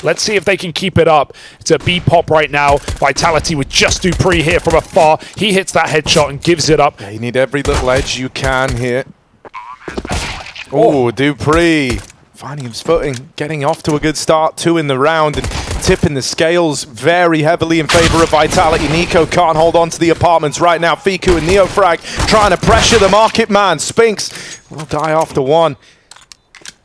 Let's see if they can keep it up. It's a B pop right now. Vitality with just dupreeh here from afar. He hits that headshot and gives it up. Yeah, you need every little edge you can here. Oh, dupreeh finding his footing, getting off to a good start, 2 in the round, and tipping the scales very heavily in favor of Vitality. NiKo can't hold on to the apartments right now. FiKu and Neofrag trying to pressure the market man. Spinks will die after 1.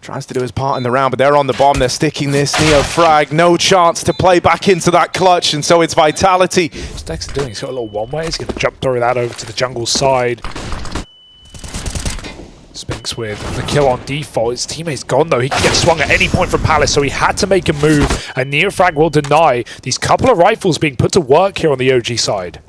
Tries to do his part in the round, but they're on the bomb. They're sticking this. Neofrag, no chance to play back into that clutch, and so it's Vitality. What's Dexter doing? He's got a little one-way. He's going to jump through that over to the jungle side. Spinks with the kill on default. His teammate's gone though. He can get swung at any point from Palace, so he had to make a move. And Neofrag will deny these couple of rifles being put to work here on the OG side.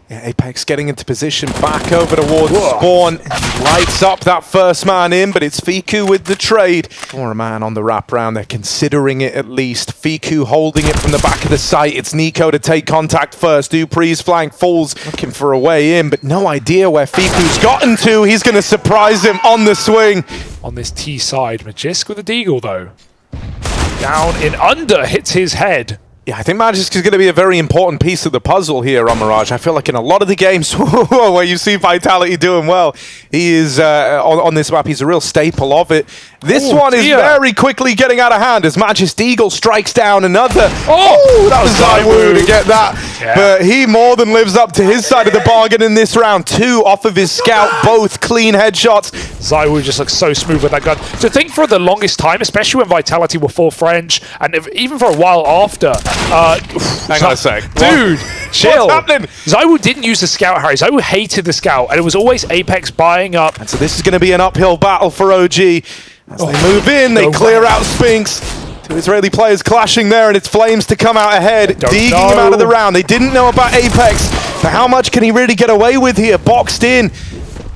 Yeah, Apex getting into position, back over towards spawn. Lights up that first man in, but it's FiKu with the trade. For a man on the wraparound, they're considering it at least. FiKu holding it from the back of the site. It's NiKo to take contact first. dupreeh's flank falls, looking for a way in, but no idea where FiKu's gotten to. He's going to surprise him on the swing. On this T side, Magisk with a deagle though. Down in under, hits his head. Yeah, I think Magisk is going to be a very important piece of the puzzle here on Mirage. I feel like in a lot of the games where you see Vitality doing well, he is, on this map, he's a real staple of it. This one is very quickly getting out of hand as Magisk Deagle strikes down another. Oh, that was ZywOo to get that. Yeah. But he more than lives up to his side of the bargain in this round. 2 off of his scout, both clean headshots. ZywOo just looks so smooth with that gun. So I think for the longest time, especially when Vitality were full French, and even for a while after, hang on a sec. Dude, chill. What's happening? ZywOo didn't use the scout, Harry. ZywOo hated the scout, and it was always Apex buying up. And so this is going to be an uphill battle for OG. As they move in, they clear out Spinks. 2 Israeli players clashing there, and it's Flames to come out ahead, digging him out of the round. They didn't know about Apex, but how much can he really get away with here? Boxed in.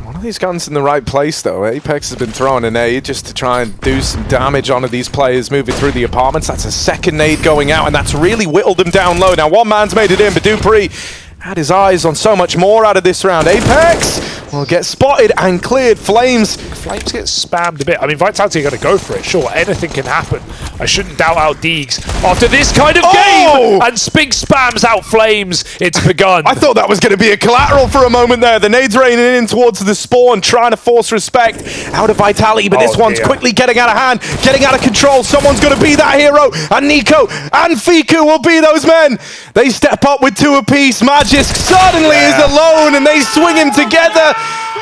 One of these guns in the right place, though. Apex has been throwing a nade just to try and do some damage onto these players moving through the apartments. That's a second nade going out, and that's really whittled them down low. Now, one man's made it in, but dupreeh had his eyes on so much more out of this round. Apex will get spotted and cleared. Flames get spammed a bit. I mean, Vitality are going to go for it. Sure, anything can happen. I shouldn't doubt out Deegs after this kind of game. And Spinks spams out Flames. It's begun. I thought that was going to be a collateral for a moment there. The nades raining in towards the spawn, trying to force respect out of Vitality, but this one's quickly getting out of hand, getting out of control. Someone's going to be that hero, and NiKo and FiKu will be those men. They step up with 2 apiece. Magisk suddenly is alone, and they swing him together.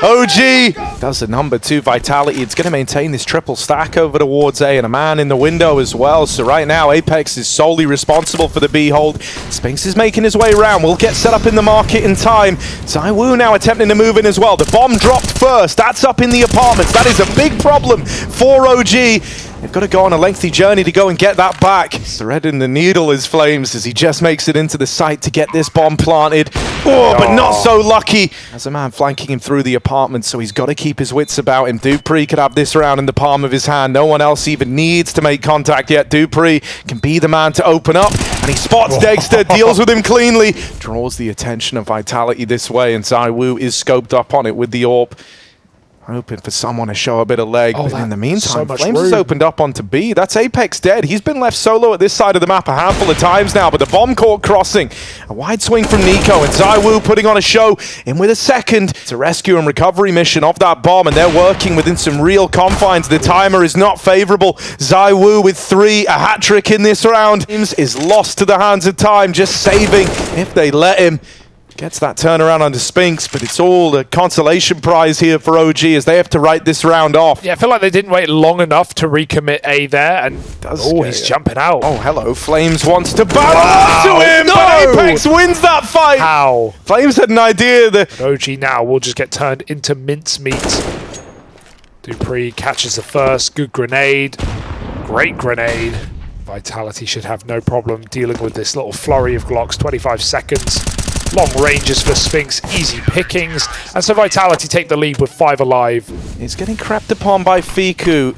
OG does the number 2 Vitality. It's going to maintain this triple stack over towards A, and a man in the window as well. So right now, Apex is solely responsible for the B hold. Spinks is making his way around. Will get set up in the market in time. ZywOo now attempting to move in as well. The bomb dropped first. That's up in the apartments. That is a big problem for OG. They've got to go on a lengthy journey to go and get that back. Threading the needle is Flames as he just makes it into the site to get this bomb planted. Oh, but not so lucky. There's a man flanking him through the apartment, so he's got to keep his wits about him. dupreeh could have this round in the palm of his hand. No one else even needs to make contact yet. dupreeh can be the man to open up, and he spots Dexter, deals with him cleanly, draws the attention of Vitality this way, and ZywOo is scoped up on it with the AWP. Hoping for someone to show a bit of leg, but in the meantime, Flames has opened up onto B. That's Apex dead. He's been left solo at this side of the map a handful of times now, but the bomb court crossing. A wide swing from NiKo, and ZywOo putting on a show in with a second. It's a rescue and recovery mission of that bomb, and they're working within some real confines. The timer is not favorable. ZywOo with 3, a hat-trick in this round. Is lost to the hands of time, just saving if they let him. Gets that turnaround under Spinks, but it's all a consolation prize here for OG as they have to write this round off. Yeah, I feel like they didn't wait long enough to recommit A there, and he's jumping out. Oh, hello. Flames wants to battle to him, but Apex wins that fight. How? Flames had an idea that OG now will just get turned into mincemeat. dupreeh catches the first. Good grenade. Great grenade. Vitality should have no problem dealing with this little flurry of Glocks. 25 seconds. Long ranges for Spinks, easy pickings, and so Vitality take the lead with 5 alive. He's getting crept upon by FiKu.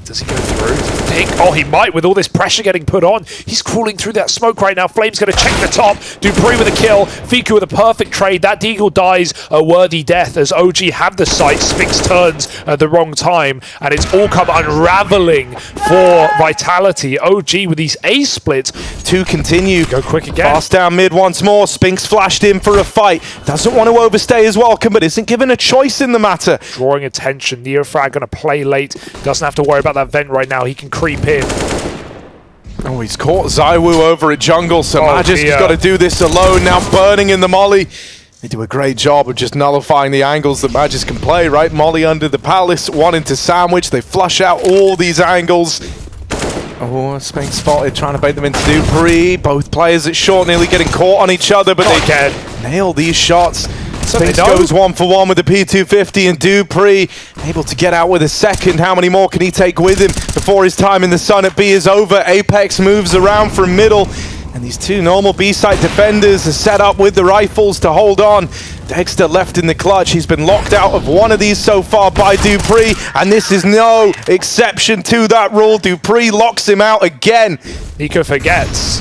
Does he go through? pick? Oh, he might with all this pressure getting put on. He's crawling through that smoke right now. Flame's going to check the top. dupreeh with a kill. FiKo with a perfect trade. That Deagle dies a worthy death as OG have the sight. Spinks turns at the wrong time, and it's all come unraveling for Vitality. OG with these A splits. To continue. Go quick again. Fast down mid once more. Spinks flashed in for a fight. Doesn't want to overstay his welcome, but isn't given a choice in the matter. Drawing attention. NeoFrag going to play late. Doesn't have to worry about that vent right now. He can creep in. Oh, he's caught ZywOo over at jungle, so Magisk has dear. got to do this alone. Now burning in the molly. They do a great job of just nullifying the angles that Magisk can play, right? Molly under the palace, one into sandwich. They flush out all these angles. Oh, Spinks spotted, trying to bait them into dupreeh. Both players at short nearly getting caught on each other, but they can nail these shots. Spinks goes 1-for-1 with the P250, and dupreeh able to get out with a second. How many more can he take with him before his time in the sun at B is over? Apex moves around from middle, and these two normal B-side defenders are set up with the rifles to hold on. Dexter left in the clutch. He's been locked out of one of these so far by dupreeh, and this is no exception to that rule. dupreeh locks him out again. NiKo forgets,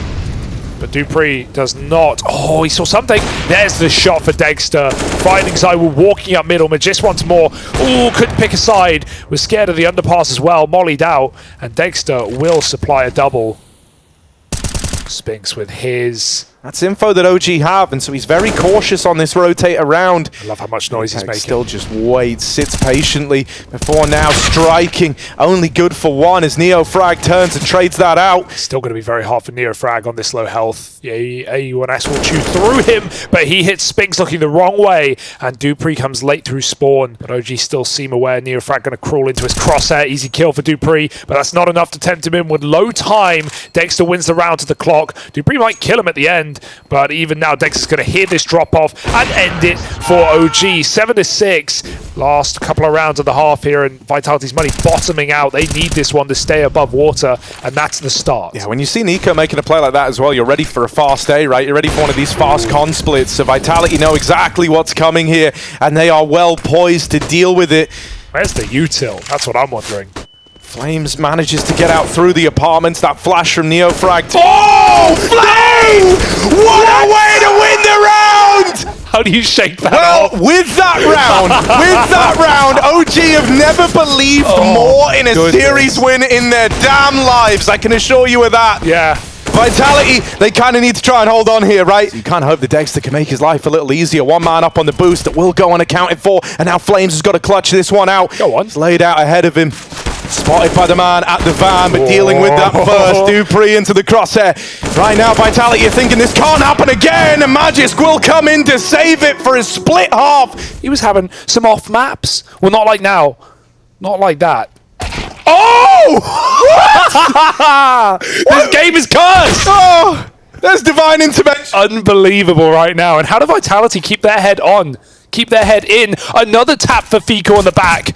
but dupreeh does not. Oh, he saw something. There's the shot for Dexter. Finding ZywOo walking up middle. Magisk once more. Oh, couldn't pick a side. Was scared of the underpass as well. Mollied out, and Dexter will supply a double. Spinks with his. That's info that OG have, and so he's very cautious on this rotate around. I love how much noise he's making. Still just waits, sits patiently before now striking. Only good for one as NeoFrag turns and trades that out. Still going to be very hard for NeoFrag on this low health. Yeah, AU1S will chew through him, but he hits Spinks looking the wrong way, and dupreeh comes late through spawn. But OG still seem aware. NeoFrag going to crawl into his crosshair. Easy kill for dupreeh, but that's not enough to tempt him in with low time. Dexter wins the round to the clock. dupreeh might kill him at the end, but even now Dexter's going to hear this drop off and end it for OG. 7-6. Last couple of rounds of the half here, and Vitality's money bottoming out. They need this one to stay above water, and that's the start. Yeah, when you see NiKo making a play like that as well, you're ready for a fast A, right? You're ready for one of these fast con splits. So Vitality know exactly what's coming here, and they are well poised to deal with it. Where's the util? That's what I'm wondering. Flames manages to get out through the apartments. That flash from NeoFrag. Oh, Flames! What a way to win the round! How do you shake that Well, off? with that round, OG have never believed more in a series win in their damn lives. I can assure you of that. Yeah. Vitality, they kind of need to try and hold on here, right? You kind of hope the Dexter can make his life a little easier. One man up on the boost that will go unaccounted for, and now Flames has got to clutch this one out. Go on. It's laid out ahead of him. Spotted by the man at the van, but dealing with that first. dupreeh into the crosshair. Right now, Vitality are thinking this can't happen again, and Magisk will come in to save it for his split half. He was having some off maps. Well, not like now. Not like that. Oh! This game is cursed! Oh, there's divine intervention. Unbelievable right now. And how do Vitality keep their head on? Keep their head in. Another tap for FiKo on the back.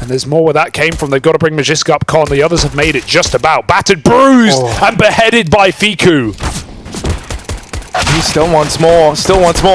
And there's more where that came from. They've got to bring Magisk up con. The others have made it just about. Battered, bruised, and beheaded by FiKo. He still wants more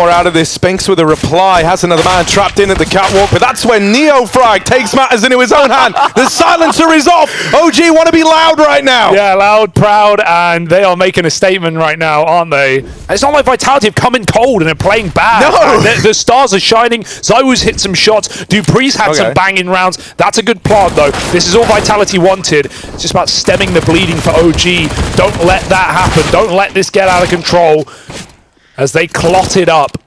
out of this. Spinks with a reply, has another man trapped in at the catwalk, but that's when NeoFrag takes matters into his own hand. The silencer is off. OG want to be loud right now. Yeah, loud, proud, and they are making a statement right now, aren't they? It's not like Vitality have come in cold and are playing bad. No. The stars are shining. ZywOo's hit some shots. dupreeh's had some banging rounds. That's a good plant, though. This is all Vitality wanted. It's just about stemming the bleeding for OG. Don't let that happen. Don't let this get out of control. As they clot it up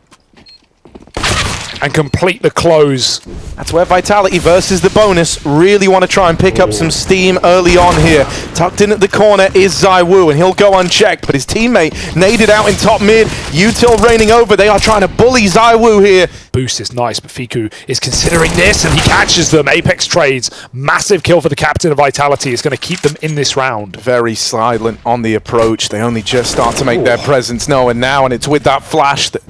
and complete the close. That's where Vitality versus the bonus really want to try and pick up some steam early on here. Tucked in at the corner is ZywOo, and he'll go unchecked, but his teammate naded out in top mid. Util reigning over. They are trying to bully ZywOo here. Boost is nice, but FiKo is considering this, and he catches them. Apex trades. Massive kill for the captain of Vitality. It's going to keep them in this round. Very silent on the approach. They only just start to make their presence known now, and it's with that flash that...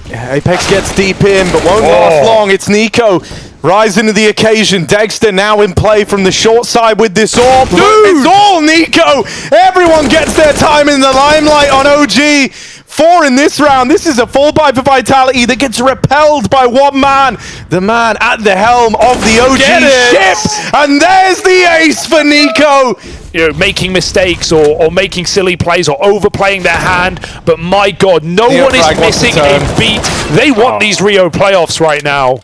Apex gets deep in, but won't last long. It's NiKo rising to the occasion. Dexter now in play from the short side with this orb. It's all NiKo. Everyone gets their time in the limelight on OG. 4 in this round. This is a full buy for Vitality that gets repelled by one man. The man at the helm of the OG ship. And there's the ace for NiKo. You know, making mistakes or making silly plays or overplaying their hand. But my God, no one is missing a beat. They want these Rio playoffs right now.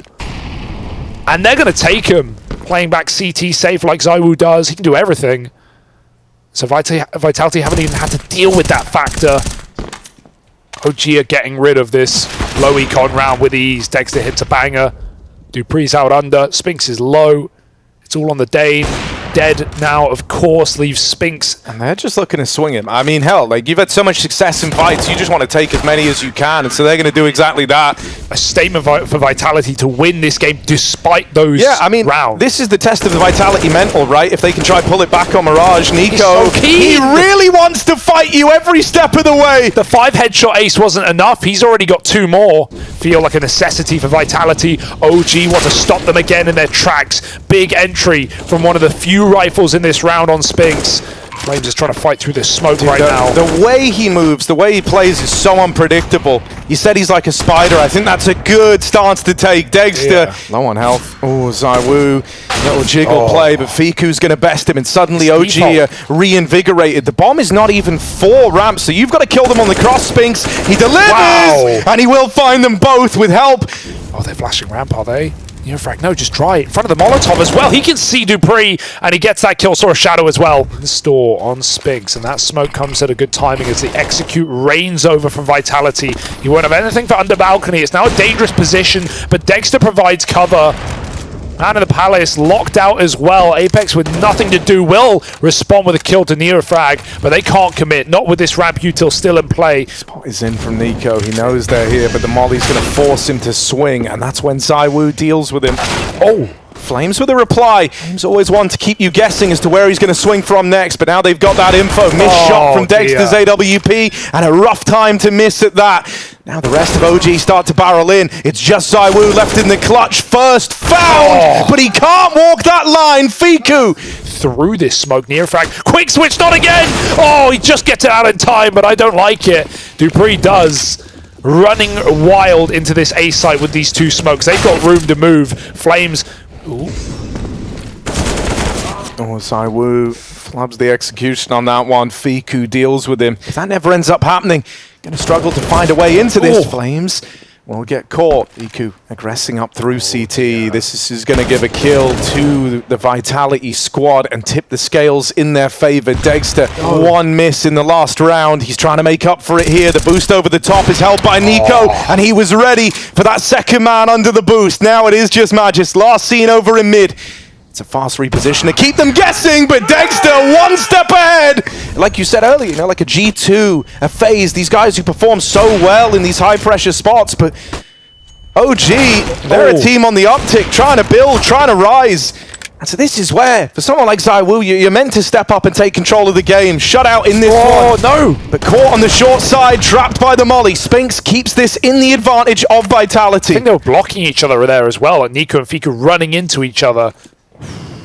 And they're going to take him. Playing back CT safe like ZywOo does. He can do everything. So Vitality haven't even had to deal with that factor. OG are getting rid of this low econ round with ease. Dexter hits a banger. dupreeh's out under. Spinks is low. It's all on the Dane. Dead now, of course, leaves Spinks. And they're just looking to swing him. I mean, hell, like, you've had so much success in fights, you just want to take as many as you can, and so they're going to do exactly that. A statement for Vitality to win this game despite those rounds. This is the test of the Vitality mental, right? If they can try pull it back on Mirage. NiKo, he really wants to fight you every step of the way. The 5 headshot ace wasn't enough. He's already got 2 more. Feel like a necessity for Vitality. OG want to stop them again in their tracks. Big entry from one of the few rifles in this round on Spinks. Flames is trying to fight through this smoke now. The way he moves, the way he plays is so unpredictable. You said he's like a spider. I think that's a good stance to take. Dexter, low on health. Oh, ZywOo, little jiggle play, but Fiku's going to best him, and suddenly OG reinvigorated. The bomb is not even 4 ramps, so you've got to kill them on the cross, Spinks. He delivers, and he will find them both with help. Oh, they're flashing ramp, are they? Frag, no, just try it. In front of the Molotov as well. He can see dupreeh, and he gets that kill. Saw a shadow as well. The store on Spinks, and that smoke comes at a good timing as the execute rains over from Vitality. He won't have anything for under balcony. It's now a dangerous position, but Dexter provides cover. Man of the Palace locked out as well. Apex with nothing to do will respond with a kill to NeoFrag, but they can't commit. Not with this ramp util still in play. Spot is in from NiKo. He knows they're here, but the molly's going to force him to swing, and that's when ZywOo deals with him. Oh! Flames with a reply. Flames always one to keep you guessing as to where he's going to swing from next, but now they've got that info. Missed shot from Dexter's AWP, and a rough time to miss at that. Now the rest of OG start to barrel in. It's just ZywOo left in the clutch. First found, but he can't walk that line. Fiku through this smoke. NeoFrag, quick switch, not again! Oh, he just gets it out in time, but I don't like it. dupreeh does. Running wild into this A site with these 2 smokes. They've got room to move. Flames. Ooh. Oh, ZywOo flubs the execution on that one. Fiku deals with him. If that never ends up happening, going to struggle to find a way into this. Flames will get caught. Fiku aggressing up through CT. This is going to give a kill to the Vitality squad and tip the scales in their favor. Dexter, 1 miss in the last round. He's trying to make up for it here. The boost over the top is held by NiKo, and he was ready for that second man under the boost. Now it is just Magis. Last seen over in mid. It's a fast reposition to keep them guessing, but Dexter 1 step ahead. Like you said earlier, like a G2, a FaZe, these guys who perform so well in these high-pressure spots, but OG, they're a team on the OpTic, trying to build, trying to rise. And so this is where, for someone like ZywOo, you're meant to step up and take control of the game. Shut out in this one. No! But caught on the short side, trapped by the molly. Spinks keeps this in the advantage of Vitality. I think they were blocking each other there as well, and NiKo and Fiku running into each other.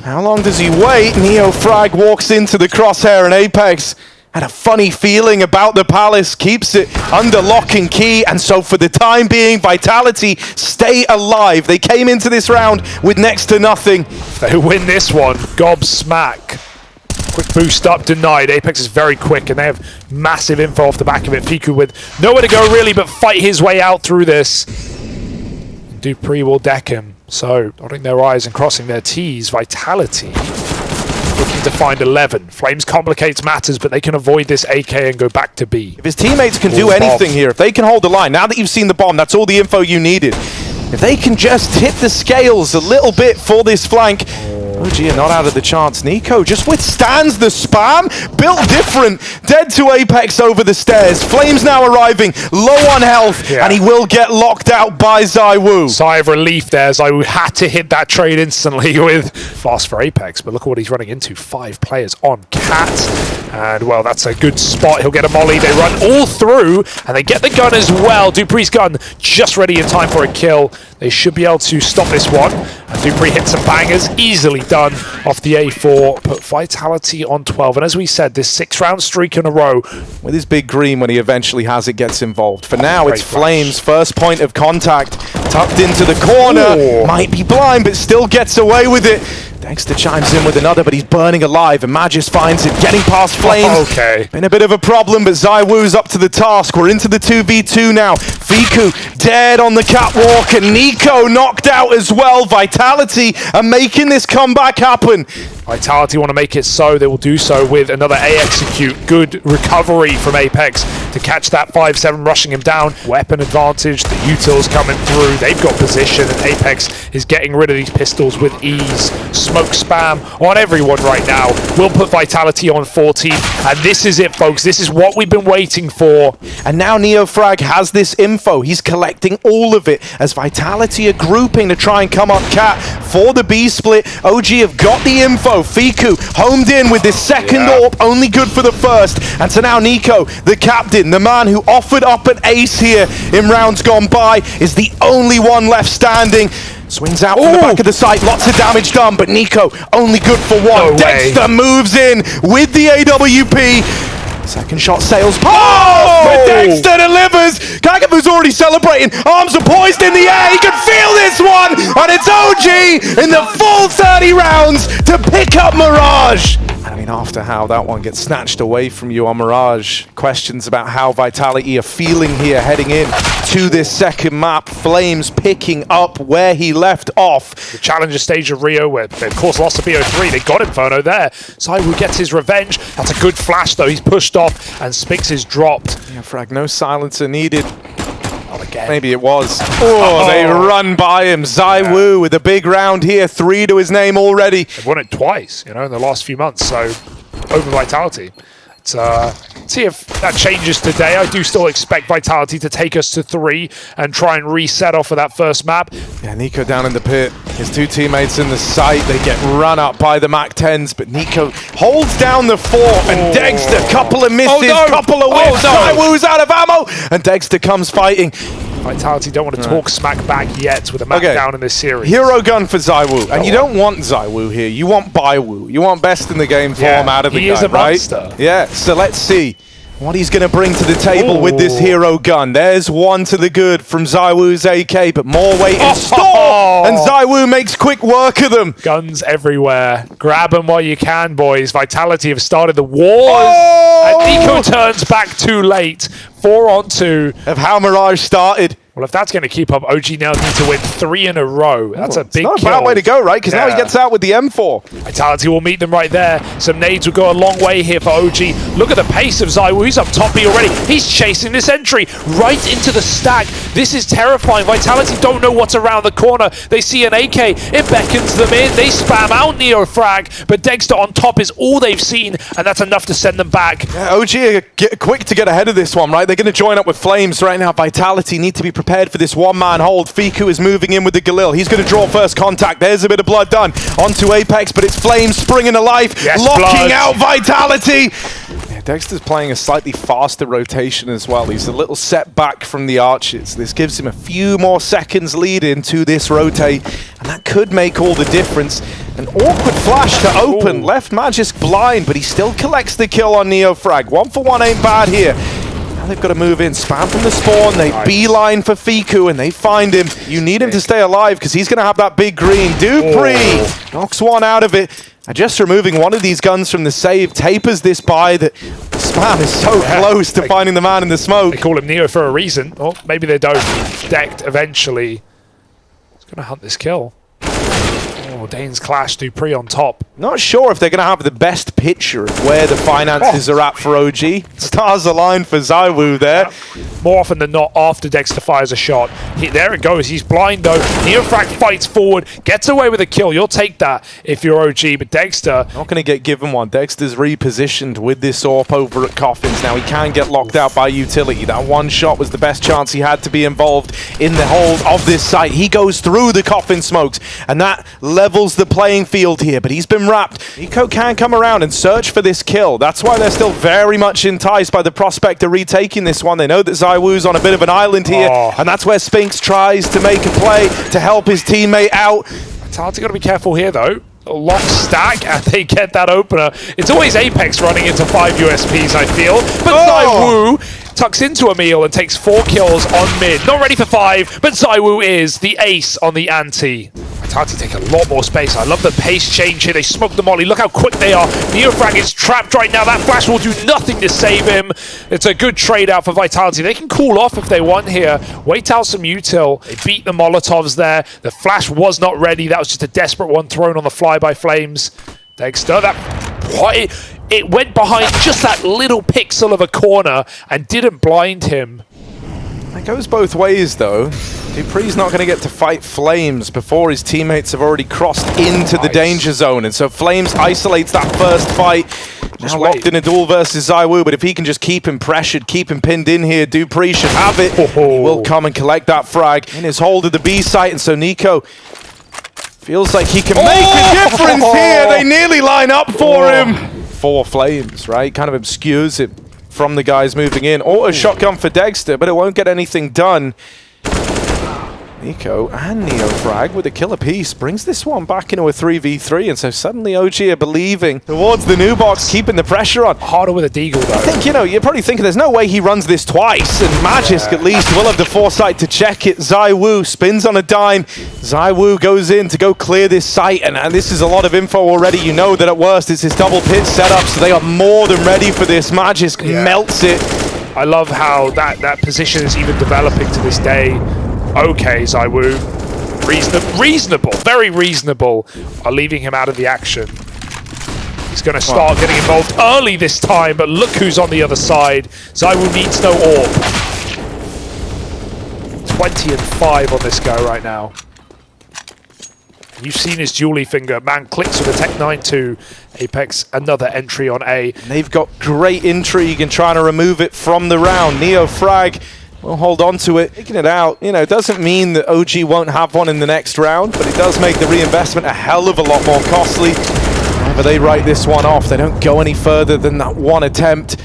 How long does he wait? NeoFrag walks into the crosshair, and Apex had a funny feeling about the Palace, keeps it under lock and key, and so for the time being, Vitality stay alive. They came into this round with next to nothing. If they win this one, gobsmack. Quick boost up, denied. Apex is very quick, and they have massive info off the back of it. Fiku with nowhere to go really, but fight his way out through this. dupreeh will deck him. So, dotting their I's and crossing their T's, Vitality looking to find 11. Flames complicates matters, but they can avoid this AK and go back to B. If his teammates can do anything here, if they can hold the line, now that you've seen the bomb, that's all the info you needed. If they can just hit the scales a little bit for this flank, OG are not out of the chance. NiKo just withstands the spam. Built different. Dead to Apex over the stairs. Flames now arriving. Low on health. And he will get locked out by ZywOo. Sigh of relief there. ZywOo had to hit that trade instantly with fast for Apex. But look at what he's running into. 5 players on Cat. And, well, that's a good spot. He'll get a molly. They run all through. And they get the gun as well. dupreeh's gun just ready in time for a kill. They should be able to stop this one. And dupreeh hit some bangers, easily done off the A4. Put Vitality on 12. And as we said, this 6-round streak in a row. With his big green, when he eventually has it, gets involved. For now, it's Flames' first point of contact. Tucked into the corner. Ooh. Might be blind, but still gets away with it. Dexter chimes in with another, but he's burning alive, and Magis finds it, getting past Flames. Okay. Been a bit of a problem, but ZywOo's up to the task. We're into the 2v2 now. Fiku dead on the catwalk, and NiKo knocked out as well. Vitality are making this comeback happen. Vitality want to make it so. They will do so with another A execute. Good recovery from Apex to catch that 5-7, rushing him down. Weapon advantage. The utils coming through. They've got position, and Apex is getting rid of these pistols with ease. Smoke spam on everyone right now. We'll put Vitality on 14. And this is it, folks. This is what we've been waiting for. And now NeoFrag has this info. He's collecting all of it as Vitality are grouping to try and come up cat for the B split. OG have got the info. Fiku homed in with this second AWP, only good for the first. And so now NiKo, the captain, the man who offered up an ace here in rounds gone by, is the only one left standing. Swings out from the back of the site, lots of damage done, but NiKo only good for one. No Dexter moves in with the AWP. Second shot sails past, but Dexter delivers. Kagabu's already celebrating. Arms are poised in the air. He can feel this one, and it's OG in the full 30 rounds to pick up Mirage. I mean, after how that one gets snatched away from you on Mirage, questions about how Vitality are feeling here heading in to this second map. Flames picking up where he left off. The challenger stage of Rio, where they of course lost to BO3. They got Inferno there. ZywOo gets his revenge. That's a good flash though. He's pushed off, and Spix is dropped. Yeah, Frag, no silencer needed. Not again. Maybe it was. Oh, they run by him. ZywOo with a big round here. 3 to his name already. They've won it twice, you know, in the last few months. So, over Vitality. See if that changes today. I do still expect Vitality to take us to 3 and try and reset off of that first map. Yeah, NiKo down in the pit. His 2 teammates in the site. They get run up by the MAC-10s, but NiKo holds down the 4, and Dexter, couple of misses, couple of whiffs. ZywOo's out of ammo, and Dexter comes fighting. Vitality don't want to talk smack back yet with a map down in this series. Hero gun for ZywOo, and you don't want ZywOo here. You want ByWoo. You want best in the game form out of the guy, he is a right? monster. Yeah, so let's see what he's going to bring to the table with this hero gun. There's one to the good from ZywOo's AK, but more weight in store, and ZywOo makes quick work of them. Guns everywhere. Grab them while you can, boys. Vitality have started the wars, and NiKo turns back too late. 4 on 2. Of how Mirage started. Well, if that's going to keep up, OG now need to win 3 in a row. That's a big Not a kill. bad way to go, right? Because now he gets out with the M4. Vitality will meet them right there. Some nades will go a long way here for OG. Look at the pace of ZywOo. He's up top B already. He's chasing this entry right into the stack. This is terrifying. Vitality don't know what's around the corner. They see an AK. It beckons them in. They spam out NeoFrag, but Dexter on top is all they've seen, and that's enough to send them back. Yeah, OG are quick to get ahead of this one, right? They're going to join up with Flames right now. Vitality need to be prepared for this one-man hold. Fiku is moving in with the Galil. He's going to draw first contact. There's a bit of blood done. Onto Apex, but it's Flames springing to life, locking out Vitality. Yeah, Dexter's playing a slightly faster rotation as well. He's a little set back from the Archers. This gives him a few more seconds lead into this rotate, and that could make all the difference. An awkward flash to open. Left Magisk blind, but he still collects the kill on NeoFrag. 1 for 1 ain't bad here. Now they've got to move in. Spam from the spawn. They beeline for Fiku, and they find him. You need him to stay alive because he's going to have that big green. dupreeh knocks one out of it. Just removing one of these guns from the save tapers this by that Spam is so close to finding the man in the smoke. They call him Neo for a reason. Or maybe they don't. Decked eventually. He's going to hunt this kill. Dane's clash, dupreeh on top. Not sure if they're going to have the best picture of where the finances are at for OG. Stars aligned for ZywOo there. More often than not, after Dexter fires a shot. There it goes. He's blind though. NeoFrag fights forward, gets away with a kill. You'll take that if you're OG, but Dexter... Not going to get given one. Dexter's repositioned with this AWP over at Coffins. Now he can get locked out by utility. That one shot was the best chance he had to be involved in the hold of this site. He goes through the Coffin smokes, and that level levels the playing field here, but he's been wrapped. NiKo can come around and search for this kill. That's why they're still very much enticed by the prospect of retaking this one. They know that ZywOo's on a bit of an island here, and that's where Spinks tries to make a play to help his teammate out. Vitality got to be careful here, though. A lock stack, and they get that opener. It's always Apex running into 5 USPs, I feel. But ZywOo tucks into a meal and takes 4 kills on mid. Not ready for 5, but ZywOo is the ace on the ante. Vitality take a lot more space. I love the pace change here. They smoke the molly. Look how quick they are. Neofrag is trapped right now. That flash will do nothing to save him. It's a good trade out for Vitality. They can cool off if they want here. Wait out some util. They beat the Molotovs there. The flash was not ready. That was just a desperate one thrown on the fly by Flames. Dexter, it went behind just that little pixel of a corner and didn't blind him. It goes both ways, though. dupreeh's not going to get to fight Flames before his teammates have already crossed into the danger zone. And so Flames isolates that first fight. Now locked in a duel versus ZywOo, but if he can just keep him pressured, keep him pinned in here, dupreeh should have it. He will come and collect that frag in his hold of the B site, and so NiKo feels like he can make a difference here. They nearly line up for him. 4 Flames, right? Kind of obscures it from the guys moving in. Auto shotgun for Dexter, but it won't get anything done. NiKo and Neofrag with a kill apiece brings this one back into a 3v3, and so suddenly OG are believing towards the new box, keeping the pressure on. Harder with a deagle, though. I think, you're probably thinking there's no way he runs this twice, and Magisk at least will have the foresight to check it. ZywOo spins on a dime. ZywOo goes in to go clear this site, and this is a lot of info already. You know that at worst it's his double pit setup, so they are more than ready for this. Magisk melts it. I love how that position is even developing to this day. Okay, ZywOo, reasonable, very reasonable, are leaving him out of the action. He's going to start getting involved early this time, but look who's on the other side. ZywOo needs no orb. 20-5 on this guy right now. You've seen his Julie finger. Man clicks with a Tech 9-2. Apex, another entry on A. And they've got great intrigue in trying to remove it from the round. Neofrag will hold on to it, taking it out. Doesn't mean that OG won't have one in the next round, but it does make the reinvestment a hell of a lot more costly. However, they write this one off. They don't go any further than that one attempt.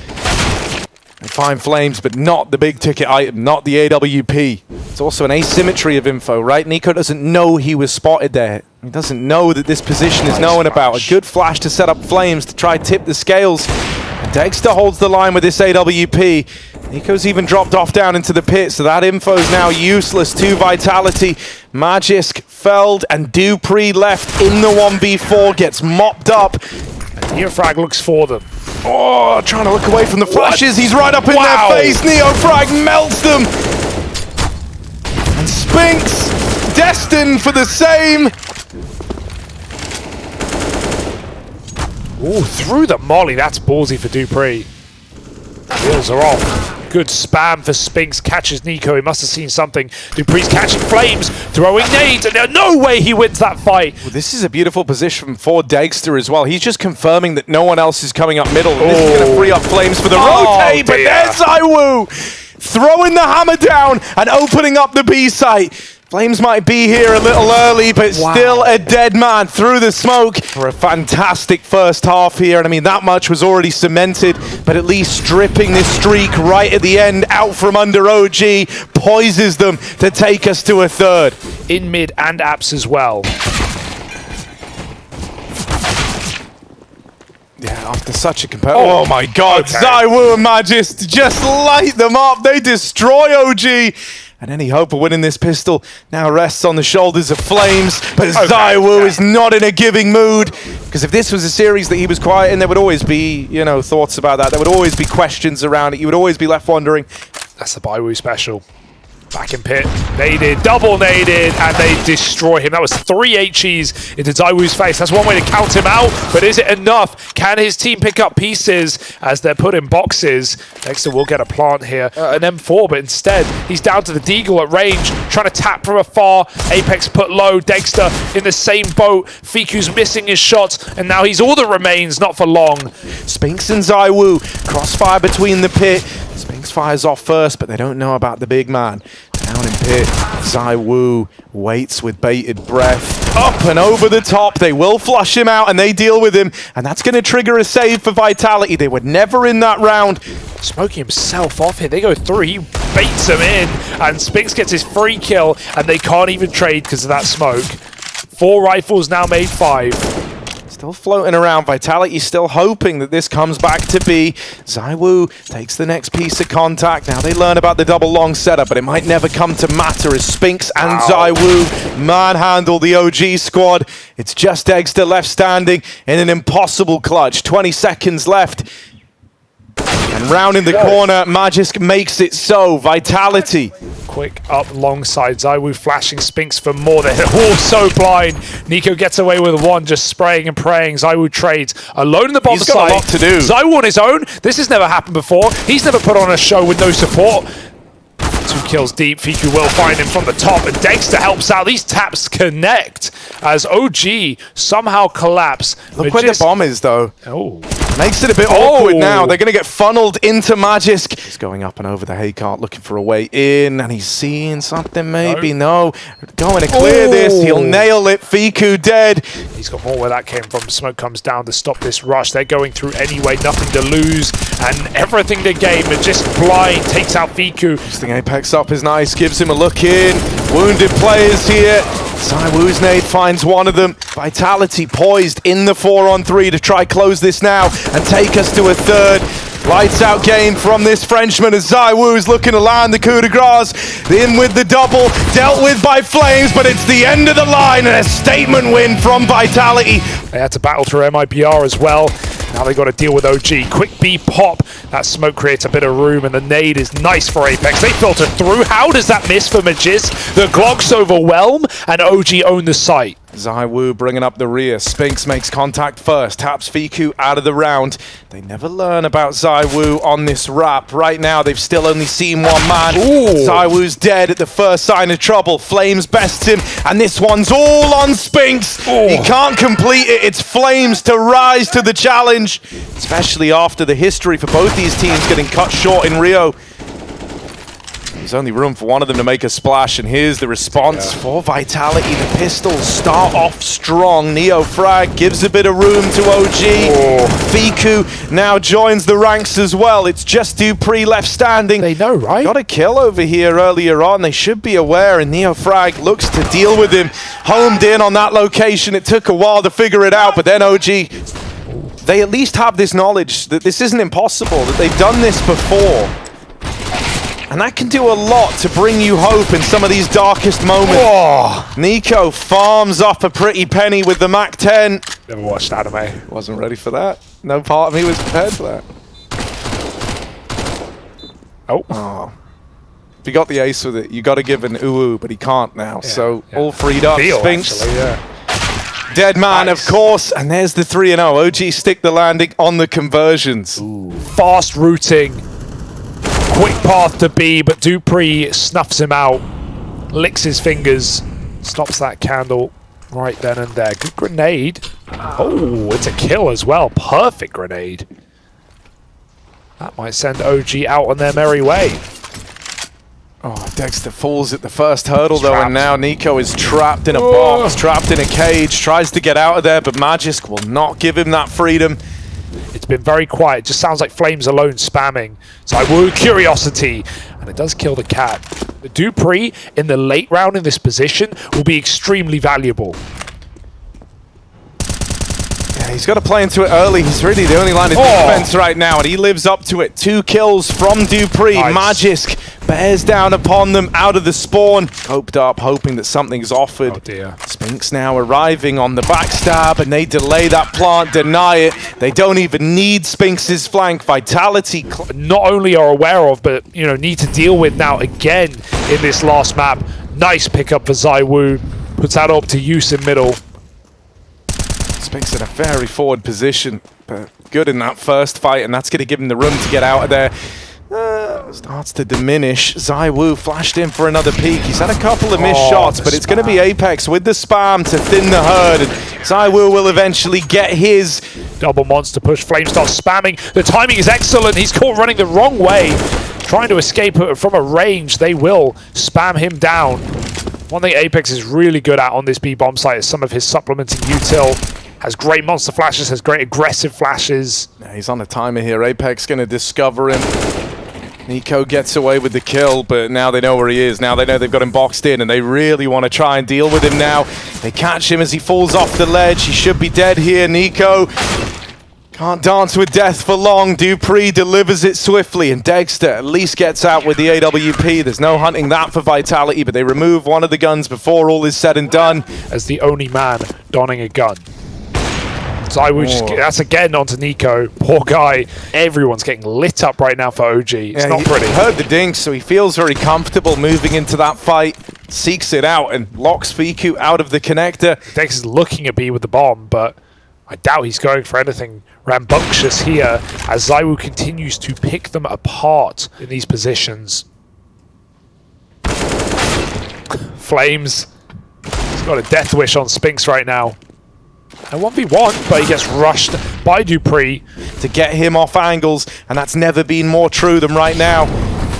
And find Flames, but not the big ticket item, not the AWP. It's also an asymmetry of info, right? NiKo doesn't know he was spotted there. He doesn't know that this position is known about. A good flash to set up Flames to try tip the scales. And Dexter holds the line with this AWP. NiKo's even dropped off down into the pit, so that info is now useless to Vitality. Magisk felled, and dupreeh left in the 1v4, gets mopped up. And Neofrag looks for them. Oh, trying to look away from the flashes. He's right up in their face. Neofrag melts them. And Spinks, destined for the same. Ooh, through the molly. That's ballsy for dupreeh. Wheels are off. Good spam for Spinks. Catches NiKo. He must have seen something. dupreeh's catching Flames, throwing nades, and there's no way he wins that fight. Well, this is a beautiful position for Dexter as well. He's just confirming that no one else is coming up middle. This is going to free up Flames for the rotate, but there's ZywOo throwing the hammer down and opening up the B site. Flames might be here a little early, but still a dead man through the smoke for a fantastic first half here. And I mean, that much was already cemented, but at least stripping this streak right at the end out from under OG poises them to take us to a third. In mid and apps as well. Yeah, after such a oh my god, ZywOo and Magisk just light them up. They destroy OG. And any hope of winning this pistol now rests on the shoulders of Flames. But ZywOo is not in a giving mood. Because if this was a series that he was quiet in, there would always be, thoughts about that. There would always be questions around it. You would always be left wondering. That's the ZywOo special. Back in pit, naded, double naded, and they destroy him. That was 3 HEs into ZywOo's face. That's one way to count him out, but is it enough? Can his team pick up pieces as they're put in boxes? Dexter will get a plant here, an M4, but instead, he's down to the deagle at range, trying to tap from afar. Apex put low, Dexter in the same boat. Fiku's missing his shots, and now he's all that remains, not for long. Spinks and ZywOo, crossfire between the pit. Spinks fires off first, but they don't know about the big man. Down in pit, ZywOo waits with bated breath. up and over the top. They will flush him out and they deal with him. And that's going to trigger a save for Vitality. They were never in that round. Smoking himself off here. They go through. He baits him in. And Spinks gets his free kill. And they can't even trade because of that smoke. 4 rifles now made 5. Still floating around. Vitality still hoping that this comes back to be. ZywOo takes the next piece of contact. Now they learn about the double long setup, but it might never come to matter as Spinks and ZywOo manhandle the OG squad. It's just Dexter left standing in an impossible clutch. 20 seconds left. And round in the corner, Magisk makes it so. Vitality. Quick up alongside ZywOo, flashing Spinks for more. They're all so blind. NiKo gets away with 1, just spraying and praying. ZywOo trades alone in the bottom side. He's got a lot to do. ZywOo on his own. This has never happened before. He's never put on a show with no support. 2 kills deep. FiKu will find him from the top, and Dexter helps out. These taps connect as OG somehow collapse. Look where the bomb is, though. Oh. Makes it a bit awkward now. They're going to get funneled into Magisk. He's going up and over the hay cart looking for a way in, and he's seeing something maybe. No. Going to clear this. He'll nail it. FiKu dead. He's got more where that came from. Smoke comes down to stop this rush. They're going through anyway. Nothing to lose, and everything to gain. But just blind takes out FiKu. Boosting Apex up is nice. Gives him a look in. Wounded players here. ZywOo's nade finds one of them. Vitality poised in the 4-on-3 to try close this now and take us to a third. Lights out game from this Frenchman as ZywOo's looking to land the coup de grace. In with the double, dealt with by Flames, but it's the end of the line and a statement win from Vitality. They had to battle through MIBR as well. Now they've got to deal with OG. Quick B pop. That smoke creates a bit of room, and the nade is nice for Apex. They filter through. How does that miss for Magisk? The Glocks overwhelm, and OG own the site. ZywOo bringing up the rear. Spinks makes contact first, taps FiKu out of the round. They never learn about ZywOo on this wrap. Right now, they've still only seen one man. ZywOo's dead at the first sign of trouble. Flames bests him, and this one's all on Spinks. He can't complete it. It's Flames to rise to the challenge, especially after the history for both these teams getting cut short in Rio. There's only room for one of them to make a splash, and here's the response for Vitality. The pistols start off strong. Neo Frag gives a bit of room to OG. FiKu now joins the ranks as well. It's just dupreeh left standing. They know, right? Got a kill over here earlier on. They should be aware, and Neo Frag looks to deal with him. Homed in on that location. It took a while to figure it out, but then OG, they at least have this knowledge that this isn't impossible, that they've done this before. And that can do a lot to bring you hope in some of these darkest moments. NiKo farms up a pretty penny with the MAC-10. Never watched anime. Wasn't ready for that. No part of me was prepared for that. Oh. If you got the ace with it, you got to give an ooh, but he can't now. All freed up. Spinks. Actually, Dead man, of course. And there's the 3-0. OG stick the landing on the conversions. Fast routing. Quick path to B, but dupreeh snuffs him out, licks his fingers, stops that candle right then and there. Good grenade. Oh, it's a kill as well. Perfect grenade. That might send OG out on their merry way. Oh, Dexter falls at the first hurdle though, and now NiKo is trapped in a box, trapped in a cage, tries to get out of there, but Magisk will not give him that freedom. It's been very quiet. It just sounds like Flames alone spamming. ZywOo, Curiosity, and it does kill the cat. The dupreeh in the late round in this position will be extremely valuable. Yeah, he's got to play into it early. He's really the only line of defense right now, and he lives up to it. 2 kills from dupreeh. Nice. Magisk bears down upon them out of the spawn. Hoped up, hoping that something's offered. Oh dear. Spinks now arriving on the backstab, and they delay that plant, deny it. They don't even need Spinks' flank. Vitality not only are aware of, but need to deal with now again in this last map. Nice pickup for ZywOo. Puts that up to use in middle. Spinks in a very forward position, but good in that first fight, and that's going to give him the room to get out of there. Starts to diminish. ZywOo flashed in for another peek. He's had a couple of missed shots, but it's going to be Apex with the spam to thin the herd, and ZywOo will eventually get his. Double monster push. Flame starts spamming. The timing is excellent. He's caught running the wrong way. Trying to escape from a range. They will spam him down. One thing Apex is really good at on this B bomb site is some of his supplementing util. Has great monster flashes, has great aggressive flashes. Yeah, he's on a timer here. Apex going to discover him. NiKo gets away with the kill, but now they know where he is. Now they know they've got him boxed in, and they really want to try and deal with him now. They catch him as he falls off the ledge. He should be dead here. NiKo can't dance with death for long. dupreeh delivers it swiftly, and Dexter at least gets out with the AWP. There's no hunting that for Vitality, but they remove one of the guns before all is said and done. As the only man donning a gun. ZywOo that's again onto NiKo. Poor guy. Everyone's getting lit up right now for OG. It's not pretty. He heard the ding, so he feels very comfortable moving into that fight. Seeks it out and locks Fiku out of the connector. Dexter's looking at B with the bomb, but I doubt he's going for anything rambunctious here as ZywOo continues to pick them apart in these positions. Flames. He's got a death wish on Spinks right now. And 1v1, but he gets rushed by dupreeh. To get him off angles, and that's never been more true than right now.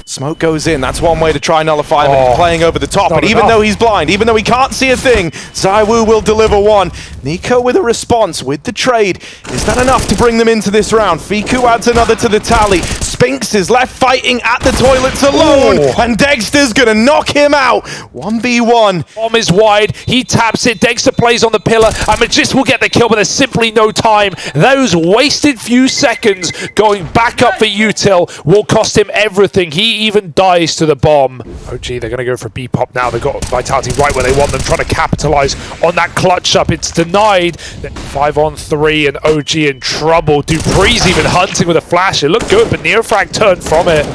Smoke goes in. That's one way to try and nullify him. And playing over the top. But even though he's blind, even though he can't see a thing, ZywOo will deliver one. NiKo with a response with the trade. Is that enough to bring them into this round? Fiku adds another to the tally. Spinks is left fighting at the toilets alone. And Dexter's going to knock him out. 1v1. Bomb is wide. He taps it. Dexter plays on the pillar. And Magist will get the kill, but there's simply no time. Those wasted few seconds going back up for util will cost him everything. He even dies to the bomb. OG, they're going to go for B-pop now. They've got Vitality right where they want them, trying to capitalize on that clutch up. It's denied. 5-on-3 and OG in trouble. dupreeh's even hunting with a flash. It looked good, but Neofrag turned from it.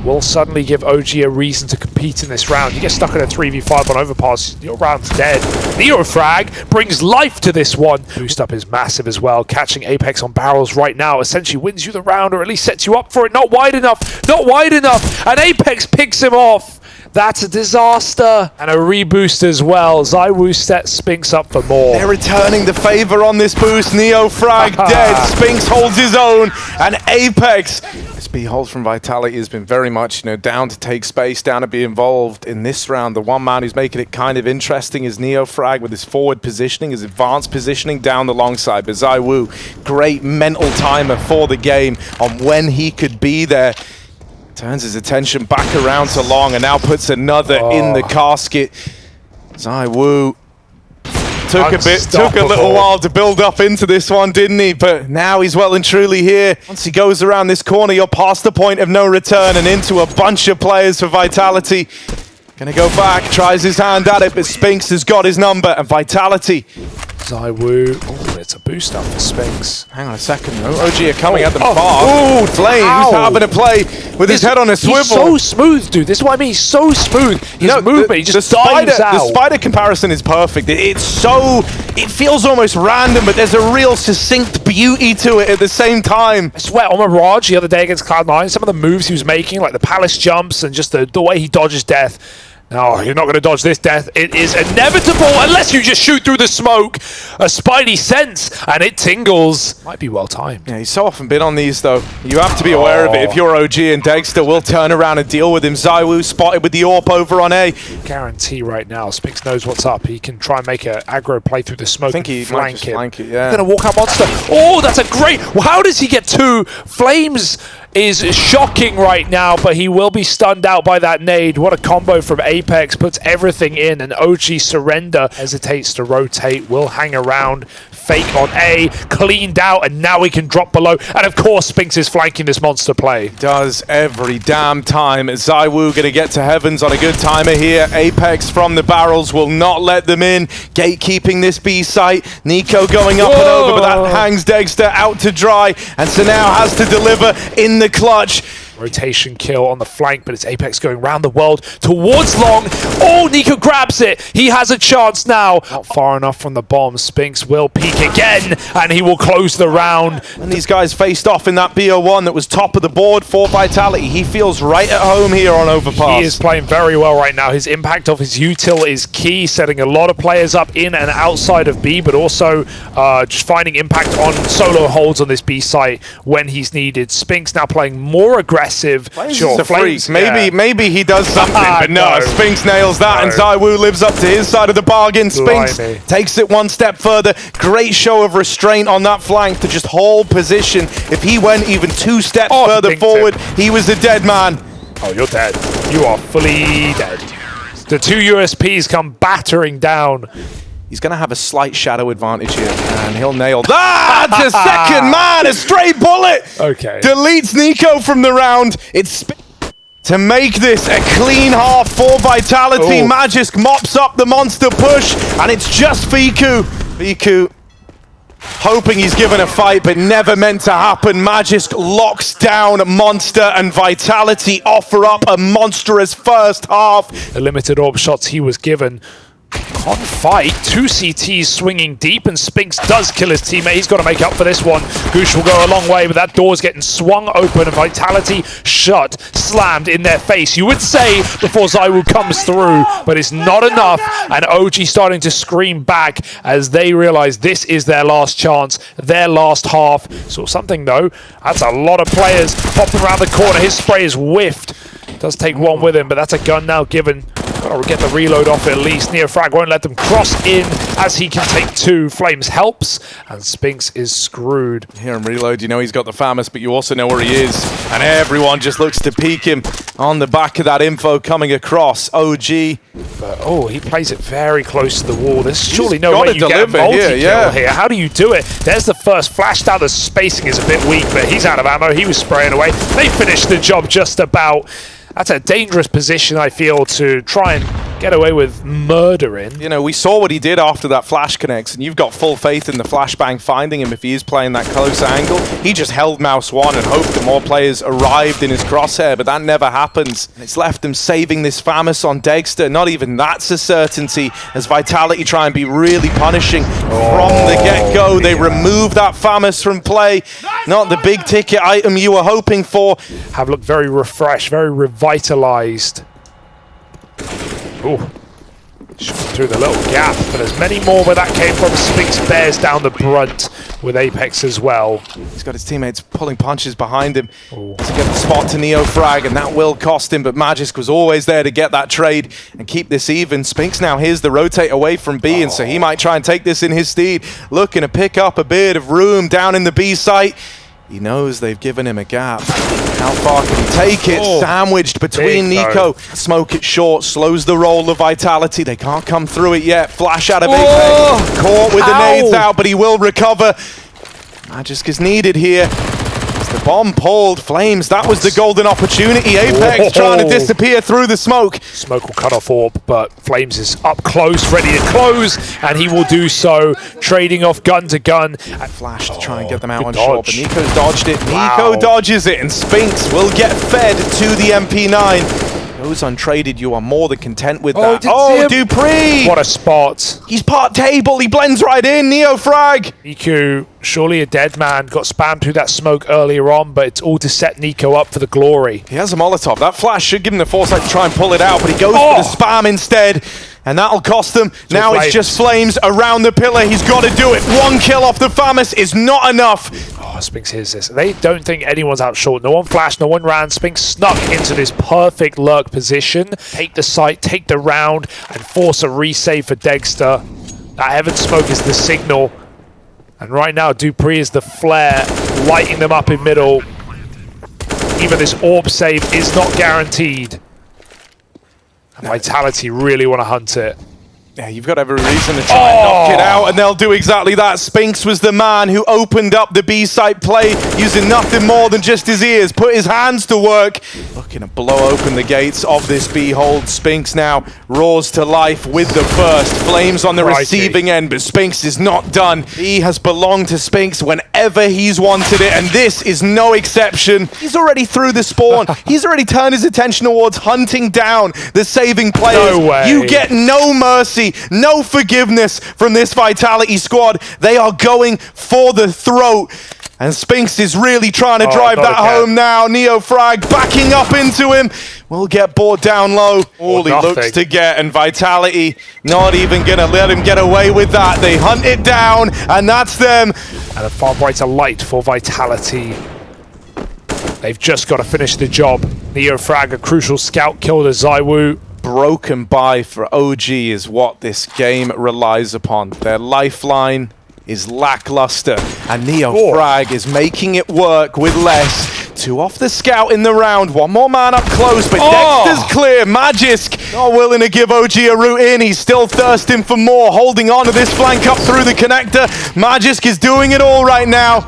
Will suddenly give OG a reason to compete in this round. You get stuck in a 3v5 on Overpass, your round's dead. Neofrag brings life to this one. Boost up is massive as well. Catching Apex on barrels right now essentially wins you the round, or at least sets you up for it. Not wide enough, not wide enough. And Apex picks him off. That's a disaster. And a reboost as well. ZywOo sets Spinks up for more. They're returning the favor on this boost. Neofrag dead. Spinks holds his own. And Apex. This B hold from Vitality has been very much, down to take space, down to be involved in this round. The one man who's making it kind of interesting is Neofrag with his forward positioning, his advanced positioning down the long side. But ZywOo, great mental timer for the game on when he could be there. Turns his attention back around to long and now puts another in the casket. ZywOo took a little while to build up into this one, didn't he? But now he's well and truly here. Once he goes around this corner, you're past the point of no return and into a bunch of players for Vitality. Gonna go back, tries his hand at it, but Spinks has got his number, and Vitality. ZywOo, oh, it's a boost up for Spinks. Hang on a second though. OG are coming at them fast. Flames having a play with his head on a swivel. He's so smooth, dude. This is what I mean. He's so smooth. His movement, he just dives out. The spider comparison is perfect. It feels almost random, but there's a real succinct beauty to it at the same time. I swear, on Mirage the other day against Cloud9, some of the moves he was making, like the palace jumps and just the way he dodges death. No, you're not going to dodge this death. It is inevitable unless you just shoot through the smoke. A spidey sense, and it tingles. Might be well timed. Yeah, he's so often been on these, though. You have to be aware of it. If you're OG, and Dexter will turn around and deal with him. ZywOo spotted with the AWP over on A. Guarantee right now, Spinks knows what's up. He can try and make an aggro play through the smoke. I think he might just flank it, yeah. He's going to walk out monster. Oh, that's a great... How does he get two? Flames is shocking right now, but he will be stunned out by that nade. What a combo from Apex. Puts everything in, and OG surrender. Hesitates to rotate, will hang around. Fake on A, cleaned out, and now he can drop below. And of course, Spinks is flanking this monster play. Does every damn time. ZywOo going to get to heavens on a good timer here. Apex from the barrels will not let them in. Gatekeeping this B site. NiKo going up and over, but that hangs Dexter out to dry. And so now has to deliver in the clutch. Rotation kill on the flank, but it's Apex going round the world towards long. Oh, NiKo grabs it. He has a chance now. Not far enough from the bomb. Spinks will peek again, and he will close the round. And these guys faced off in that BO1 that was top of the board for Vitality. He feels right at home here on Overpass. He is playing very well right now. His impact of his util is key, setting a lot of players up in and outside of B, but also just finding impact on solo holds on this B site when he's needed. Spinks now playing more aggressive aggressive. Sure, Flames. Maybe he does something, but no, Spinks nails that, and ZywOo lives up to his side of the bargain. Spinks takes it one step further. Great show of restraint on that flank to just hold position. If he went even 2 steps further forward, he was a dead man. Oh, you're dead. You are fully dead. The 2 USPs come battering down. He's going to have a slight shadow advantage here, and he'll nail that. That's a second man, a straight bullet. Okay. Deletes NiKo from the round. It's to make this a clean half for Vitality. Magisk mops up the monster push, and it's just Fiku. Fiku hoping he's given a fight, but never meant to happen. Magisk locks down Monster, and Vitality offer up a monstrous first half. The limited orb shots he was given. Can't fight. 2 CTs swinging deep, and Spinks does kill his teammate. He's got to make up for this one. Goosh will go a long way, but that door's getting swung open, and Vitality shut, slammed in their face. You would say before ZywOo comes through, but it's not enough, and OG starting to scream back as they realize this is their last chance, their last half. So something though, that's a lot of players popping around the corner. His spray is whiffed. Does take one with him, but that's a gun now given. Gotta get the reload off at least. NeoFrag won't let them cross in as he can take 2. Flames helps, and Spinks is screwed. Hear him reload, you know he's got the FAMAS, but you also know where he is. And everyone just looks to peek him on the back of that info coming across. OG. But, he plays it very close to the wall. There's surely no way you get a multi-kill here. How do you do it? There's the first flash down. The spacing is a bit weak, but he's out of ammo. He was spraying away. They finished the job just about. That's a dangerous position, I feel, to try and get away with murder in. You know, we saw what he did after that flash connects, and you've got full faith in the flashbang finding him if he is playing that closer angle. He just held mouse 1 and hoped that more players arrived in his crosshair, but that never happens. And it's left them saving this FAMAS on Dexter. Not even that's a certainty, as Vitality try and be really punishing from the get-go. They remove that FAMAS from play. Not the big ticket item you were hoping for. Have looked very refreshed, very revitalized. Ooh. Through the little gap, but there's many more where that came from. Spinks bears down the brunt with Apex as well. He's got his teammates pulling punches behind him to get the spot to NeoFrag, and that will cost him, but Magisk was always there to get that trade and keep this even. Spinks now hears the rotate away from B, and so he might try and take this in his steed, looking to pick up a bit of room down in the B site. He knows they've given him a gap. How far can he take it? Sandwiched between NiKo. Smoke it short, slows the roll of Vitality. They can't come through it yet. Flash out of Apex. Caught with the nades out, but he will recover. Magisk is needed here. The bomb pulled. Flames, that was the golden opportunity. Apex trying to disappear through the smoke. Smoke will cut off orb, but Flames is up close, ready to close, and he will do so, trading off gun to gun. And Flash to try and get them out on short, but NiKo's dodged it. NiKo dodges it, and Spinks will get fed to the MP9. Those untraded, you are more than content with that. dupreeh! What a spot. He's part table, he blends right in, NeoFrag! NiKo, surely a dead man, got spammed through that smoke earlier on, but it's all to set NiKo up for the glory. He has a Molotov. That flash should give him the foresight to try and pull it out, but he goes for the spam instead, and that'll cost them. Now it's just Flames around the pillar. He's got to do it. 1 kill off the FAMAS is not enough. Spinks hears this. They don't think anyone's out short. No one flashed, no one ran. Spinks snuck into this perfect lurk position. Take the site, take the round, and force a resave for Dexter. That heaven smoke is the signal. And right now, dupreeh is the flare, lighting them up in middle. Even this orb save is not guaranteed. And Vitality really want to hunt it. Yeah, you've got every reason to try and knock it out, and they'll do exactly that. Spinks was the man who opened up the B-site play, using nothing more than just his ears, put his hands to work, looking to blow open the gates of this B-hold. Spinks now roars to life with the first. Flames on the receiving end, but Spinks is not done. He has belonged to Spinks whenever he's wanted it, and this is no exception. He's already through the spawn. He's already turned his attention towards hunting down the saving players. No way. You get no mercy. No forgiveness from this Vitality squad. They are going for the throat. And Spinks is really trying to drive that home now. NeoFrag backing up into him. Will get bored down low. All he looks to get, and Vitality not even going to let him get away with that. They hunt it down, and that's them. And a far brighter light for Vitality. They've just got to finish the job. NeoFrag, a crucial scout kill to ZywOo. Broken by for OG is what this game relies upon. Their lifeline is lackluster, and NeoFrag is making it work with less. 2 off the scout in the round, 1 more man up close, but Dexter's clear. Magisk not willing to give OG a route in. He's still thirsting for more, holding on to this flank up through the connector. Magisk is doing it all right now.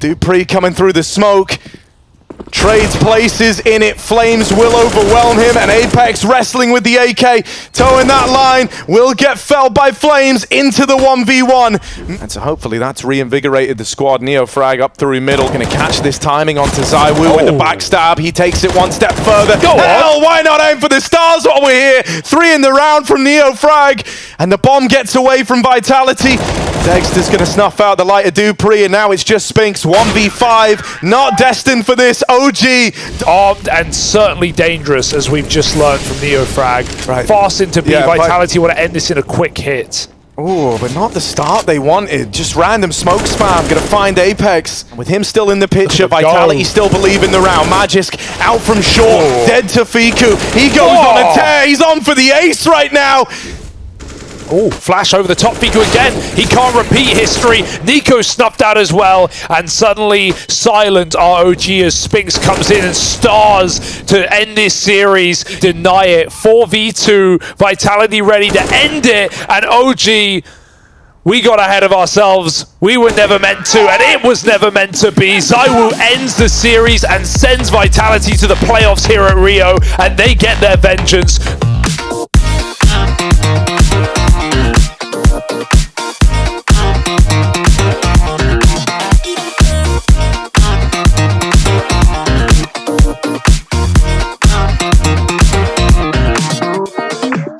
dupreeh coming through the smoke. Trades places in it. Flames will overwhelm him, and Apex wrestling with the AK, towing that line, will get felled by Flames into the 1v1. And so hopefully that's reinvigorated the squad. NeoFrag up through middle, gonna catch this timing onto ZywOo with the backstab. He takes it 1 step further. Hell, why not aim for the stars while we're here? 3 in the round from NeoFrag, and the bomb gets away from Vitality. Dexter's gonna snuff out the light of dupreeh, and now it's just Spinks. 1v5, not destined for this. OG armed and certainly dangerous, as we've just learned from NeoFrag. Right. Fast into B. Vitality want to end this in a quick hit. Oh, but not the start they wanted. Just random smoke spam. Gonna find Apex. With him still in the picture, Vitality still believe in the round. Magisk out from short, dead to Fiku. He goes on a tear. He's on for the ace right now. Oh, flash over the top. Fiku again. He can't repeat history. NiKo snuffed out as well. And suddenly, silent ROG as Spinks comes in and stars to end this series. Deny it. 4v2. Vitality ready to end it. And OG, we got ahead of ourselves. We were never meant to, and it was never meant to be. ZywOo ends the series and sends Vitality to the playoffs here at Rio, and they get their vengeance.